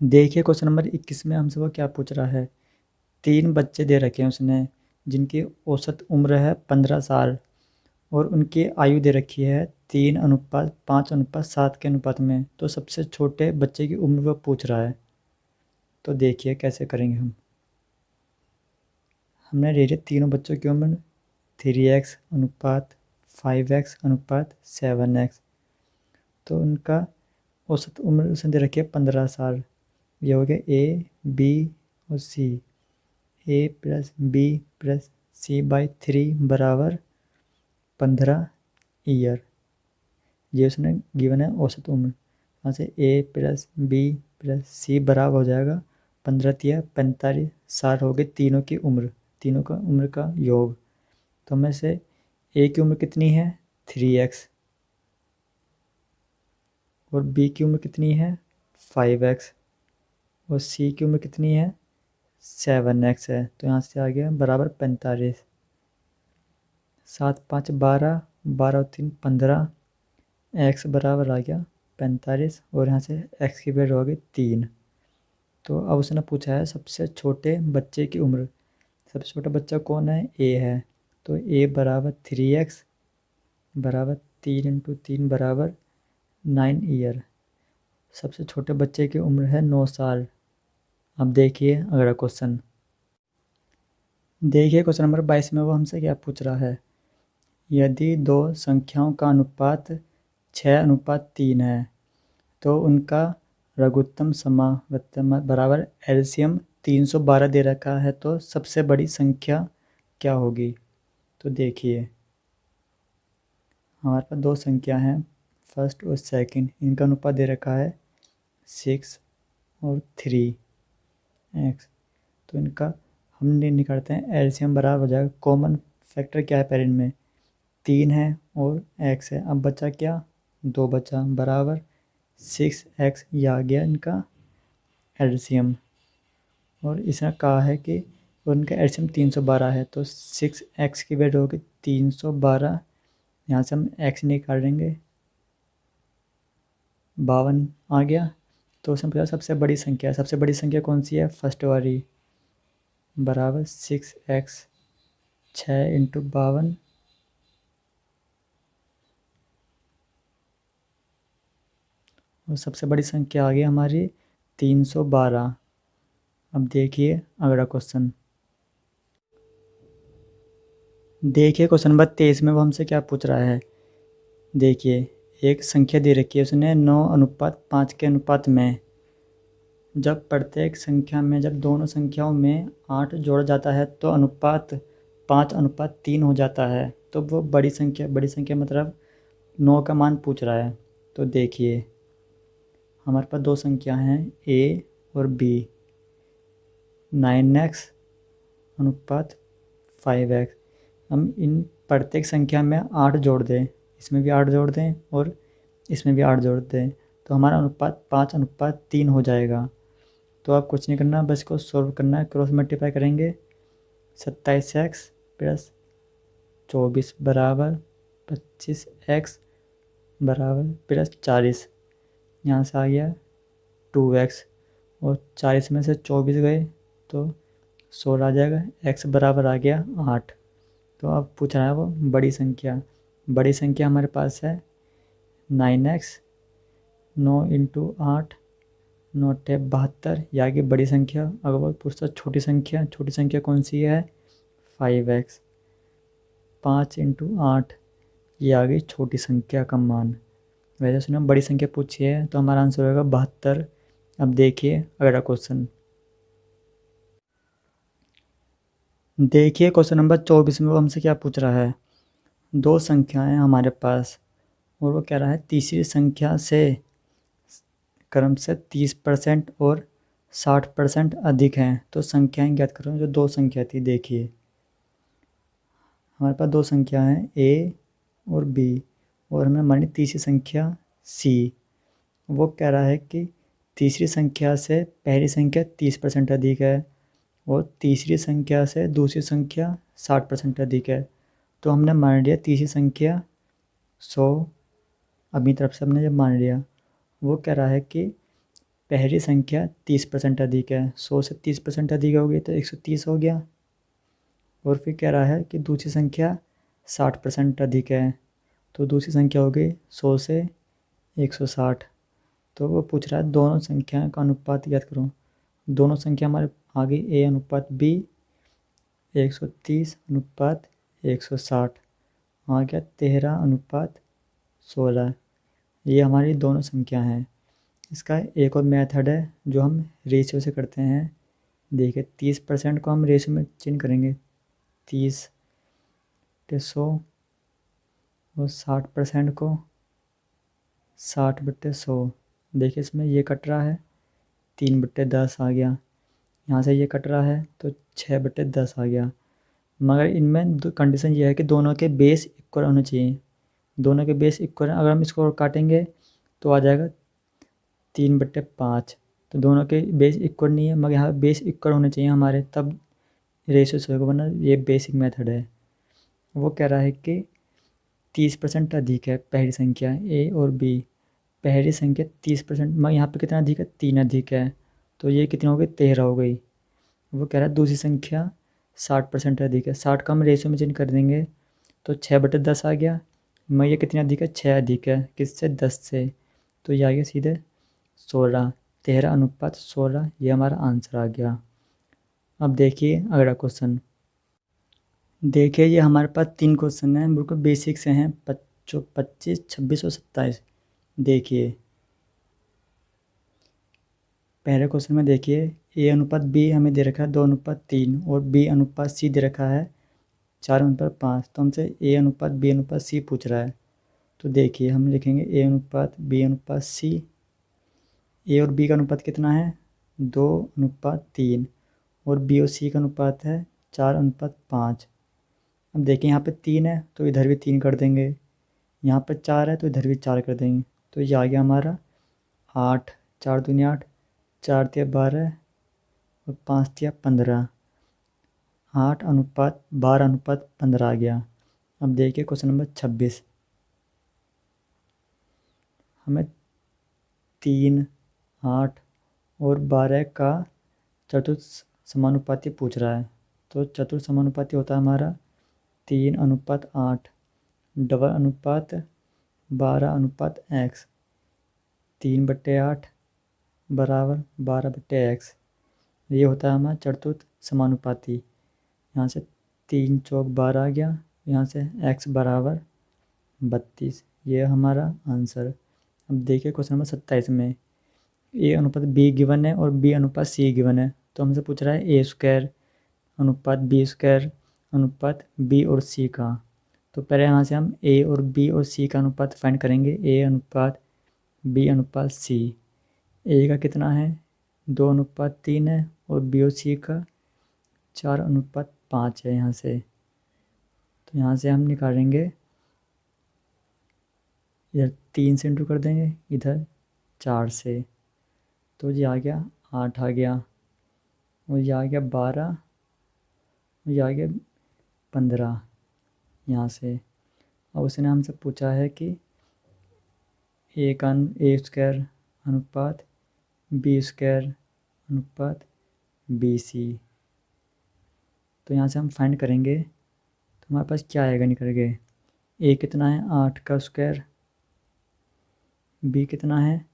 देखिए question number 21 में हमसे वो क्या पूछ रहा है। 3 बच्चे दे रखे हैं उसने, जिनकी औसत उम्र है 15 साल और उनकी आयु दे रखी है 3:5:7 के अनुपात में। तो सबसे छोटे बच्चे की उम्र वो पूछ रहा है। तो देखिए कैसे करेंगे हमने ले लिया तीनों बच्चों की उम्र 3x अनुपात 5x अनुपात 7x। तो उनका औसत उम्र उसने दे रखी है 15 साल। ये हो गया ए, बी और C. A plus B plus C by 3 बराबर 15 ईयर। ये उसने गिवन है औसत उम्र। यहाँ से ए प्लस बी प्लस सी बराबर हो जाएगा 15 × 45 60 हो गई तीनों की उम्र, तीनों का उम्र का योग। तो हमें से ए की उम्र कितनी है 3x और बी की उम्र कितनी है 5x और सी की उम्र कितनी है 7x है। तो यहाँ से आ गया बराबर 45। 7 5 12, 12 और 3 15, x बराबर आ गया 45 और यहाँ से x की वैल्यू हो गई 3। तो अब उसने पूछा है सबसे छोटे बच्चे की उम्र। सबसे छोटा बच्चा कौन है, ए है। तो ए बराबर 3x बराबर 3 × 3 बराबर 9 ईयर। सबसे छोटे बच्चे की उम्र है 9 साल। अब देखिए अगला क्वेश्चन। देखिए क्वेश्चन नंबर 22 में वो हमसे क्या पूछ रहा है। यदि दो संख्याओं का अनुपात 6:3 है तो उनका लघुत्तम समावर्तन बराबर एलसीएम 312 दे रखा है, तो सबसे बड़ी संख्या क्या होगी। तो देखिए हमारे पास दो संख्या हैं फर्स्ट और सेकंड, इनका अनुपात दे रखा है 6 और 3x। तो इनका हम निकालते हैं एलसीएम बराबर हो जाएगा, कॉमन फैक्टर क्या है पहले में 3 है और x है। अब बचा क्या 2 बचा बराबर 6x। ये आ गया इनका एलसीएम। और इसने कहा है कि उनका एलसीएम 312 है, तो 6x की वैल्यू होगी 312। यहाँ से हम x निकालेंगे 52 आ गया। तो उसमें पूछा सबसे बड़ी संख्या, सबसे बड़ी संख्या कौन सी है फर्स्ट वाली बराबर 6x 6 × 52 और सबसे बड़ी संख्या आ गई हमारी 312। अब देखिए अगला क्वेश्चन। देखिए क्वेश्चन नंबर 23 में वो हमसे क्या पूछ रहा है। देखिए एक संख्या दे रखी है उसने 9:5 के अनुपात में। जब प्रत्येक संख्या में जब दोनों संख्याओं में 8 जोड़ा जाता है तो अनुपात 5:3 हो जाता है। तो वो बड़ी संख्या मतलब 9 का मान पूछ रहा है। तो देखिए हमारे पास दो संख्या हैं ए और बी। 9x अनुपात 5x। हम इन प्रत्येक संख्या में 8 जोड़ दें, इसमें भी 8 जोड़ दें और इसमें भी 8 जोड़ दें, तो हमारा अनुपात 5:3 हो जाएगा। तो आप कुछ नहीं करना, बस इसको सॉल्व करना है। क्रॉस मल्टीप्लाई करेंगे 27x प्लस 24 बराबर 25x बराबर प्लस 40। यहाँ से आ गया 2x और 40 में से 24 गए तो 16 आ जाएगा। x बराबर आ गया 8। तो अब पूछ रहा है वो बड़ी संख्या। बड़ी संख्या हमारे पास है 9x। 9 × 8 9 × 72। ये आगे बड़ी संख्या। अगर वो पूछता छोटी संख्या कौन सी है 5x। 5 × 8 ये आ गई छोटी संख्या का मान। वैसे उसने बड़ी संख्या पूछी है तो हमारा आंसर होगा 72। अब देखिए अगला क्वेश्चन। देखिए क्वेश्चन नंबर 24 में वो हमसे क्या पूछ रहा है। दो संख्याएं हमारे पास और वो कह रहा है तीसरी संख्या से क्रम से 30% और 60% अधिक हैं, तो संख्याएं ज्ञात करो। जो दो संख्या थी, देखिए हमारे पास दो संख्या हैं ए और बी और हमें हमारी तीसरी संख्या सी। वो कह रहा है कि तीसरी संख्या से पहली संख्या 30% अधिक है और तीसरी संख्या से दूसरी संख्या 60% अधिक है। तो हमने मान लिया तीसरी संख्या 100। अपनी तरफ से हमने जब मान लिया, वो कह रहा है कि पहली संख्या 30% अधिक है, 100 से 30% अधिक होगी तो 130 हो गया। और फिर कह रहा है कि दूसरी संख्या 60% अधिक है, तो दूसरी संख्या हो गई 100 से 160। तो वो पूछ रहा है दोनों संख्या का अनुपात ज्ञात करो। दोनों संख्या हमारे आ गई A अनुपात B, 130 अनुपात 160 आ गया 13:16। ये हमारी दोनों संख्या हैं। इसका एक और मेथड है जो हम रेशियो से करते हैं। देखिए 30% को हम रेशियो में चिन्ह करेंगे, 30/100, और 60% को 60/100। देखिए इसमें ये कट रहा है, 3/10 आ गया। यहाँ से ये कट रहा है तो 6/10 आ गया। मगर इनमें कंडीशन ये है कि दोनों के बेस इक्वल होने चाहिए। दोनों के बेस इक्वल हैं, अगर हम इसको काटेंगे तो आ जाएगा 3/5। तो दोनों के बेस इक्वल नहीं है, मगर यहाँ बेस इक्वल होने चाहिए हमारे, तब रेशियो से होगा, वरना ये बेसिक मेथड है। वो कह रहा है कि 30% अधिक है पहली संख्या A और B। पहली संख्या 30%, मगर यहाँ पे कितना अधिक है, 3 अधिक है, तो ये कितनी हो गई, 13 हो गई। वो कह रहा है दूसरी संख्या 60% अधिक है। 60 का हम रेशियो में चेंज कर देंगे तो 6/10 आ गया, मगर ये कितनी अधिक है, 6 अधिक है, किससे, 10 से, तो ये आ गया सीधे 16। 13:16 ये हमारा आंसर आ गया। अब देखिए अगला क्वेश्चन। देखिए ये हमारे पास 3 क्वेश्चन हैं, बिल्कुल बेसिक से हैं, 25, 26 और 27। देखिए पहले क्वेश्चन में देखिए A अनुपात B हमें दे रखा है 2:3 और B अनुपात C दे रखा है 4:5। तो हमसे A अनुपात B अनुपात C पूछ रहा है। तो देखिए हम लिखेंगे A अनुपात B अनुपात C। A और B का अनुपात कितना है, 2:3, और B और C का अनुपात है 4:5। अब देखिए यहाँ पे 3 है तो इधर भी 3 कर देंगे, यहाँ पर 4 है तो इधर भी 4 कर देंगे, तो ये आ गया हमारा 8। 4 दूनी 8, 4 तिया 12 और 5 तिया 15। 8:12:15 आ गया। अब देखिए क्वेश्चन नंबर 26। हमें 3, 8 और 12 का चतुर्थ समानुपाती पूछ रहा है। तो चतुर्थ समानुपाती होता है हमारा 3:8, डबल अनुपात 12:x, 3/8 बराबर 12/x। ये होता है हमारा चतुर्थ समानुपाती। यहाँ से 3 चौक 12 आ गया, यहाँ से x बराबर 32। ये हमारा आंसर। अब देखिए क्वेश्चन नंबर 27 में A अनुपात B गिवन है और B अनुपात C गिवन है। तो हमसे पूछ रहा है A² अनुपात B² अनुपात B और C का। तो पहले यहाँ से हम A और B और C का अनुपात फाइंड करेंगे। A अनुपात B अनुपात C। A का कितना है, 2:3 है, और B और C का 4:5 है यहाँ से। तो यहाँ से हम निकालेंगे, इधर 3 से इंटू कर देंगे, इधर 4 से, तो ये आ गया 8 आ गया, और ये आ गया 12, और ये आ गया 15 यहाँ से। अब उसने हमसे पूछा है कि A² अनुपात B² अनुपात BC। तो यहाँ से हम फाइंड करेंगे तो हमारे पास क्या आएगा निकल के। A कितना है, 8 का स्क्वायर, B कितना है,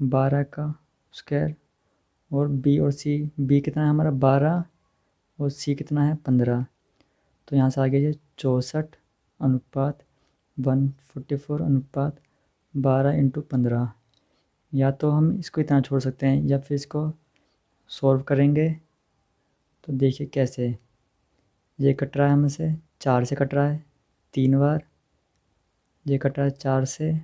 12 का स्क्वायर, और B और C, B कितना है हमारा 12 और C कितना है 15। तो यहाँ से आ गया ये 64:144/12 या तो हम इसको इतना छोड़ सकते हैं या फिर इसको सॉल्व करेंगे। तो देखिए कैसे, ये कट रहा है हमसे 4 से कट रहा है 3 बार, ये कट रहा है 4 से,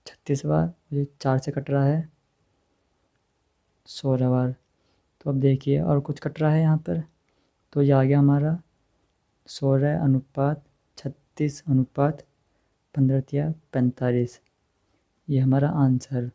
छत्तीस बार, ये 4 से कट रहा है 16 बार। तो अब देखिए और कुछ कट रहा है यहाँ पर, तो ये आ गया हमारा 16:36/15 या 45। ये हमारा आंसर।